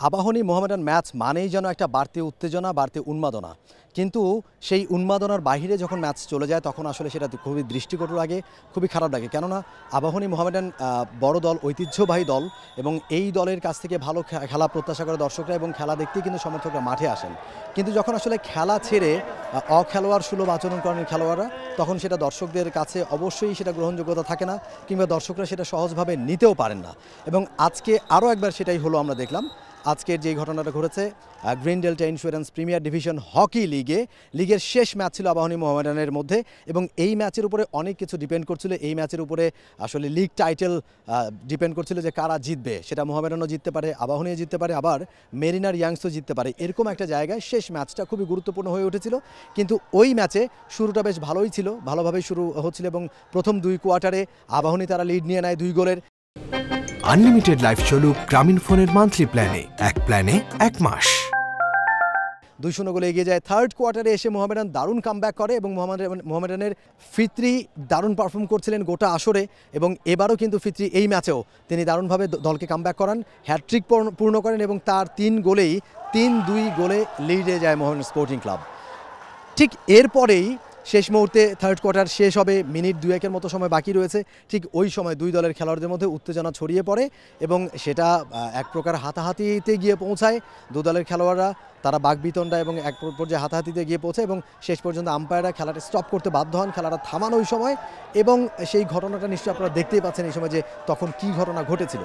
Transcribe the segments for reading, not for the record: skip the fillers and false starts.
Abahani Mohammedan match মানেই যেন একটা বাড়তি উত্তেজনা, বাড়তি উন্মাদনা। কিন্তু সেই উন্মাদনার বাহিরে যখন ম্যাচ চলে যায় তখন আসলে সেটা খুবই দৃষ্টিকটু লাগে, খুবই খারাপ লাগে। কেননা আবাহনী মোহামেডান বড় দল, ঐতিহ্যবাহী দল এবং এই দলের কাছ থেকে ভালো খেলা প্রত্যাশা করে দর্শকরা এবং খেলা দেখতেই কিন্তু সমর্থকরা মাঠে আসেন। কিন্তু যখন আসলে খেলা ছেড়ে অখেলোয়াড় সুলভ আচরণ করেন খেলোয়াড়রা, তখন সেটা দর্শকদের কাছে অবশ্যই সেটা গ্রহণযোগ্যতা থাকে না, কিংবা দর্শকরা সেটা সহজভাবে নিতেও পারেন না। এবং আজকে আরও একবার সেটাই হলো, আমরা দেখলাম আজকের যে ঘটনাটা ঘটেছে green delta insurance premier division hockey লিগের শেষ ম্যাচ ছিল আবাহনী মোহামেডানের মধ্যে, এবং এই ম্যাচের উপরে অনেক কিছু ডিপেন্ড করছিল। এই ম্যাচের উপরে আসলে লিগ টাইটেল ডিপেন্ড করছিল যে কারা জিতবে। সেটা মোহামেডানও জিততে পারে, আবাহনীও জিততে পারে, আবার মেরিনার ইয়াংসও জিততে পারে। এরকম একটা জায়গায় শেষ ম্যাচটা খুবই গুরুত্বপূর্ণ হয়ে উঠেছিল। কিন্তু ওই ম্যাচে শুরুটা বেশ ভালোই ছিল, ভালোভাবেই শুরু হচ্ছিল এবং প্রথম 2 কোয়ার্টারে আবাহনী তারা লিড নিয়ে নেয় 2 গোলের। আনলিমিটেড লাইফ চলুক গ্রামীণ ফোনের মান্থলি প্ল্যানে, এক প্ল্যানে 1 মাস। 2-0 গোলে এগিয়ে যায়। থার্ড কোয়ার্টারে এসে মোহামেডান দারুণ কামব্যাক করে এবং মোহামেডানের ফিত্রি দারুণ পারফর্ম করছিলেন গোটা আসরে, এবং এবারও কিন্তু ফিত্রি এই ম্যাচেও তিনি দারুণভাবে দলকে কামব্যাক করান, হ্যাটট্রিক পূর্ণ করেন এবং তার 3 গোলেই 3-2 গোলে লিডে যায় মোহামেডান স্পোর্টিং ক্লাব। ঠিক এরপরেই শেষ মুহূর্তে থার্ড কোয়ার্টার শেষ হবে, মিনিট 2-1 মতো সময় বাকি রয়েছে। ঠিক ওই সময় 2 দলের খেলোয়াড়দের মধ্যে উত্তেজনা ছড়িয়ে পড়ে এবং সেটা এক প্রকার হাতাহাতিতে গিয়ে পৌঁছায়। 2 দলের খেলোয়াড়রা তারা বাকবিতণ্ডা এবং এক পর্যায়ে হাতাহাতিতে গিয়ে পৌঁছায় এবং শেষ পর্যন্ত আম্পায়াররা খেলাটা স্টপ করতে বাধ্য হন, খেলাটা থামান ওই সময়। এবং সেই ঘটনাটা নিশ্চয়ই আপনারা দেখতেই পাচ্ছেন এই সময় যে তখন কী ঘটনা ঘটেছিল।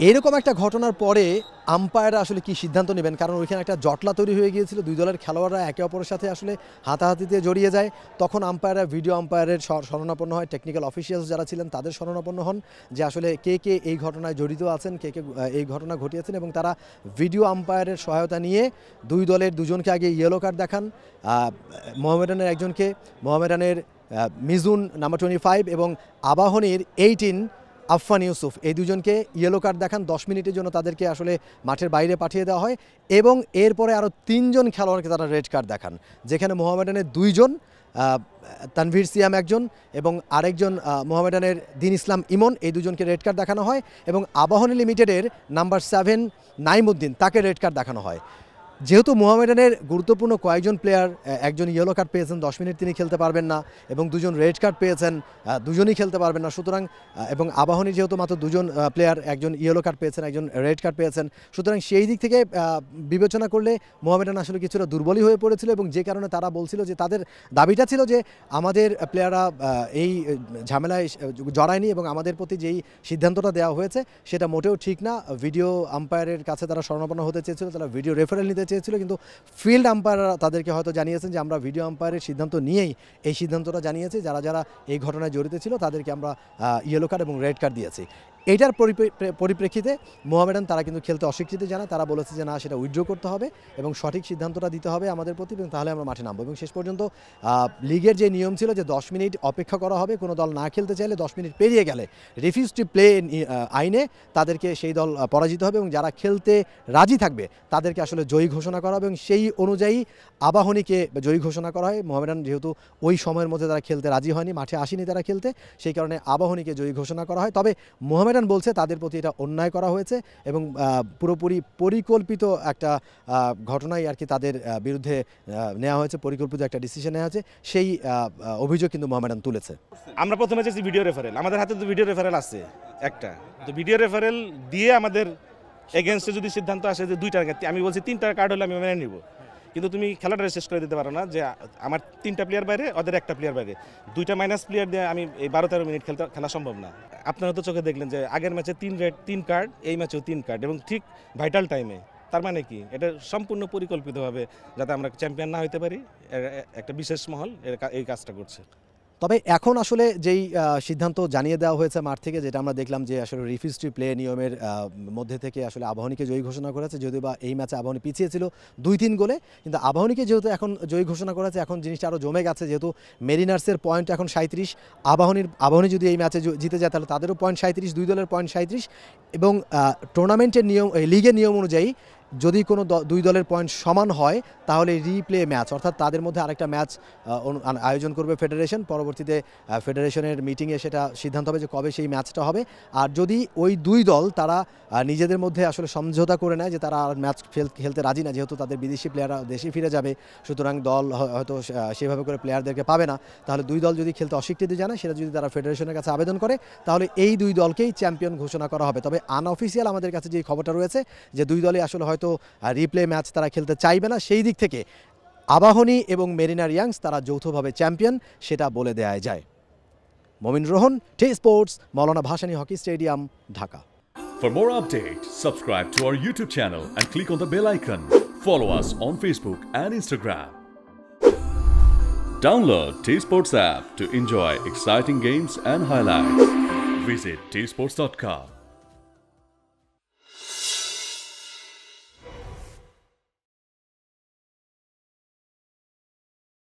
এরকম একটা ঘটনার পরে আম্পায়াররা আসলে কি সিদ্ধান্ত নেবেন, কারণ ওইখানে একটা জটলা তৈরি হয়ে গিয়েছিল, 2 দলের খেলোয়াড়রা একে অপরের সাথে আসলে হাতাহাতিতে জড়িয়ে যায়। তখন আম্পায়াররা ভিডিও আম্পায়ারের শরণাপন্ন হয়, টেকনিক্যাল অফিসিয়ালস যারা ছিলেন তাদের শরণাপন্ন হন যে আসলে কে কে এই ঘটনায় জড়িত আছেন, কে কে এই ঘটনা ঘটিয়েছেন, এবং তারা ভিডিও আম্পায়ারের সহায়তা নিয়ে 2 দলের 2 জনকে আগে ইয়েলো কার্ড দেখান। মোহামেডানের একজনকে, মোহামেডানের মিজুন নাম্বার 25 এবং আবাহনীর 18 আফফান ইউসুফ, এই 2 জনকে ইয়েলো কার্ড দেখান। 10 মিনিটের জন্য তাদেরকে আসলে মাঠের বাইরে পাঠিয়ে দেওয়া হয় এবং এরপরে আরও 3 জন খেলোয়াড়কে তারা রেড কার্ড দেখান, যেখানে মোহামেডানের 2 জন, তানভীর সিয়াম একজন এবং আরেকজন মোহামেডানের দিন ইসলাম ইমন, এই 2 জনকে রেড কার্ড দেখানো হয় এবং আবাহনী লিমিটেডের নাম্বার 7 নাইমুদ্দিন, তাকে রেড কার্ড দেখানো হয়। যেহেতু মোহামেডানের গুরুত্বপূর্ণ কয়েকজন প্লেয়ার, একজন ইয়েলো কার্ড পেয়েছেন, 10 মিনিট তিনি খেলতে পারবেন না, এবং 2 জন রেড কার্ড পেয়েছেন, 2 জনই খেলতে পারবেন না। সুতরাং এবং আবাহনী যেহেতু মাত্র 2 জন প্লেয়ার, একজন ইয়েলো কার্ড পেয়েছেন, একজন রেড কার্ড পেয়েছেন, সুতরাং সেই দিক থেকে বিবেচনা করলে মোহামেডান আসলে কিছুটা দুর্বলই হয়ে পড়েছিল, এবং যে কারণে তারা বলছিল যে তাদের দাবিটা ছিল যে আমাদের প্লেয়াররা এই ঝামেলায় জড়ায়নি এবং আমাদের প্রতি যেই সিদ্ধান্তটা দেওয়া হয়েছে সেটা মোটেও ঠিক না। ভিডিও আম্পায়ারের কাছে তারা শরণাপন্ন হতে চেয়েছিল, তারা ভিডিও রেফারেল নিতে চেয়েছিল, কিন্তু ফিল্ড আম্পায়াররা তাদেরকে হয়তো জানিয়েছেন যে আমরা ভিডিও আম্পায়ারের সিদ্ধান্ত নিয়েই এই সিদ্ধান্তটা জানিয়েছি, যারা যারা এই ঘটনায় জড়িত ছিল তাদেরকে আমরা ইয়েলো কার্ড এবং রেড কার্ড দিয়েছি। এইটার পরিপ্রেক্ষিতে মোহামেডান তারা কিন্তু খেলতে অস্বীকৃতি জানায়, তারা বলেছে যে না, সেটা উইথড্র করতে হবে এবং সঠিক সিদ্ধান্তটা দিতে হবে আমাদের প্রতি, এবং তাহলে আমরা মাঠে নামবো। এবং শেষ পর্যন্ত লিগের যে নিয়ম ছিল যে 10 মিনিট অপেক্ষা করা হবে, কোনো দল না খেলতে চাইলে 10 মিনিট পেরিয়ে গেলে রিফিউজ টু প্লে আইনে তাদেরকে সেই দল পরাজিত হবে, এবং যারা খেলতে রাজি থাকবে তাদেরকে আসলে জয়ী ঘোষণা করা হবে, এবং সেই অনুযায়ী আবাহনীকে জয়ী ঘোষণা করা হয়। মোহামেডান যেহেতু ওই সময়ের মধ্যে তারা খেলতে রাজি হয়নি, মাঠে আসেনি তারা খেলতে, সেই কারণে আবাহনীকে জয়ী ঘোষণা করা হয়। তবে মোহামেডান বলছে তাদের প্রতি এটা অন্যায় করা হয়েছে এবং পুরোপুরি পরিকল্পিত একটা ঘটনাই আর কি তাদের বিরুদ্ধে নেওয়া হয়েছে, পরিকল্পিত একটা ডিসিশন নেওয়া হয়েছে, সেই অভিযোগ কিন্তু মোহামেডান তুলেছে। আমরা প্রথমে চেয়েছি ভিডিও রেফারেল, আমাদের হাতে তো ভিডিও রেফারেল আছে একটা, তো ভিডিও রেফারেল দিয়ে আমাদের এগেনস্টে যদি সিদ্ধান্ত আসে যে 2টা, আমি বলছি 3টা কার্ড হলে আমি মেনে নিব, কিন্তু তুমি খেলাটা শেষ করে দিতে পারো না যে আমার 3টা প্লেয়ার বাইরে, ওদের 1টা প্লেয়ার বাইরে, 2টা মাইনাস প্লেয়ার দিয়ে আমি এই 12-13 মিনিট খেলা সম্ভব না। আপনারা তো চোখে দেখলেন যে আগের ম্যাচে 3 রেড 3 কার্ড, এই ম্যাচেও 3 কার্ড, এবং ঠিক ভাইটাল টাইমে। তার মানে কি, এটা সম্পূর্ণ পরিকল্পিতভাবে যাতে আমরা চ্যাম্পিয়ন না হতে পারি, একটা বিশেষ মহল এই কাজটা করছে। তবে এখন আসলে যেই সিদ্ধান্ত জানিয়ে দেওয়া হয়েছে মাঠ থেকে, যেটা আমরা দেখলাম যে আসলে রিফিউজ টু প্লে নিয়মের মধ্যে থেকে আসলে আবাহনীকে জয়ী ঘোষণা করেছে, যদিও বা এই ম্যাচে আবাহনী পিছিয়ে ছিল 2-3 গোলে, কিন্তু আবাহনীকে যেহেতু এখন জয়ী ঘোষণা করেছে, এখন জিনিসটা আরও জমে গেছে, যেহেতু মেরিনার্সের পয়েন্ট এখন 37, আবাহনী যদি এই ম্যাচে জিতে যায় তাহলে তাদেরও পয়েন্ট 37, 2 দলের পয়েন্ট 37, এবং টুর্নামেন্টের নিয়ম, লিগের নিয়ম অনুযায়ী যদি কোনো দুই দলের পয়েন্ট সমান হয় তাহলে রিপ্লে ম্যাচ, অর্থাৎ তাদের মধ্যে আরেকটা ম্যাচ আয়োজন করবে ফেডারেশন। পরবর্তীতে ফেডারেশনের মিটিংয়ে সেটা সিদ্ধান্ত হবে যে কবে সেই ম্যাচটা হবে। আর যদি ওই দুই দল তারা নিজেদের মধ্যে আসলে সমঝোতা করে নেয় যে তারা আর ম্যাচ খেলতে রাজি না, যেহেতু তাদের বিদেশি প্লেয়াররা দেশে ফিরে যাবে, সুতরাং দল হয়তো সেভাবে করে প্লেয়ারদেরকে পাবে না, তাহলে দুই দল যদি খেলতে অস্বীকৃতি জানায়, সেটা যদি তারা ফেডারেশনের কাছে আবেদন করে, তাহলে এই দুই দলকেই চ্যাম্পিয়ন ঘোষণা করা হবে। তবে আনঅফিসিয়াল আমাদের কাছে যে খবরটা রয়েছে যে দুই দলই আসলে হয়তো রিপ্লে ম্যাচ তারা খেলতে চাইবে না, সেই দিক থেকে আবাহনী এবং মেরিনার ইয়াংস তারা যৌথভাবে চ্যাম্পিয়ন সেটা বলে দেয়া যায়। Momin Rohan, T Sports, Maulana Bhasani hockey stadium, Dhaka. For more updates, subscribe to our YouTube channel and click on the bell icon. Follow us on Facebook and Instagram. Download T Sports app to enjoy exciting games and highlights. Visit tsports.com.